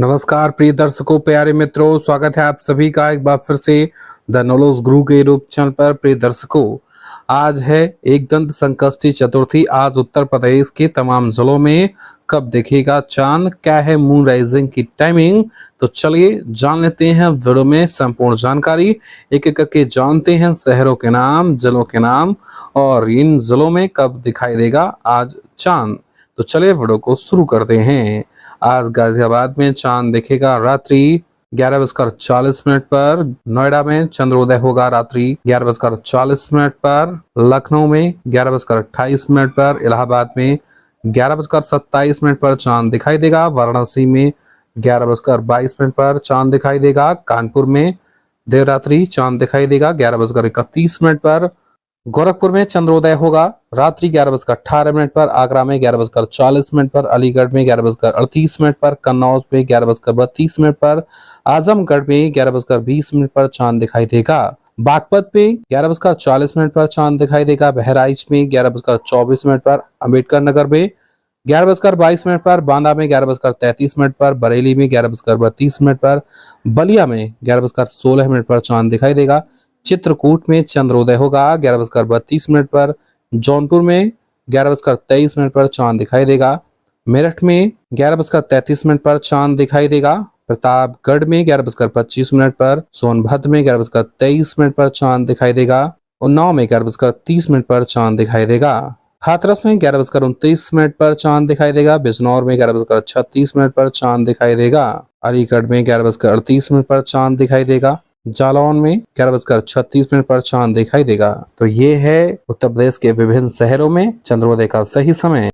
नमस्कार प्रिय दर्शकों, प्यारे मित्रों, स्वागत है आप सभी का एक बार फिर से द नॉलेज गुरु के यूट्यूब चैनल पर। प्रिय दर्शकों, आज है एकदंत संकष्टी चतुर्थी। आज उत्तर प्रदेश के तमाम जिलों में कब दिखेगा चांद, क्या है मून राइजिंग की टाइमिंग, तो चलिए जान लेते हैं वीडियो में संपूर्ण जानकारी। एक एक करके जानते हैं शहरों के नाम, जिलों के नाम और इन जिलों में कब दिखाई देगा आज चांद। तो चलिए वीडियो को शुरू करते हैं। आज गाजियाबाद में चांद दिखेगा रात्रि 11:40 पर। नोएडा में चंद्रोदय होगा रात्रि 11:40 पर। लखनऊ में 11:28 पर। इलाहाबाद में 11:27 पर चांद दिखाई देगा। वाराणसी में 11:22 पर चांद दिखाई देगा। कानपुर में देर रात्रि चांद दिखाई देगा 11:31 पर। गोरखपुर में चंद्रोदय होगा रात्रि 11:18 पर। आगरा में 11:40 पर। अलीगढ़ में 11:38 पर। कन्नौज में 11:32 पर। आजमगढ़ में 11:20 पर चांद दिखाई देगा। बागपत में 11:40 पर चांद दिखाई देगा। बहराइच में 11:24 पर। अम्बेडकर नगर में 11:22 पर। बांदा में 11:33 पर। बरेली में 11:32 पर। बलिया में 11:16 पर चांद दिखाई देगा। चित्रकूट में चंद्रोदय होगा 11:32 पर। जौनपुर में 11:23 पर चांद दिखाई देगा। मेरठ में 11:33 पर चांद दिखाई देगा। प्रतापगढ़ में 11:25 पर। सोनभद्र में 11:23 पर चांद दिखाई देगा। उन्नाव में 11:30 पर चांद दिखाई देगा। हाथरस में 11:29 पर चांद दिखाई देगा। बिजनौर में 11:36 पर चांद दिखाई देगा। अलीगढ़ में 11:38 पर चांद दिखाई देगा। जालौन में 11:36 पर चांद दिखाई देगा। तो ये है उत्तर प्रदेश के विभिन्न शहरों में चंद्रोदय का सही समय।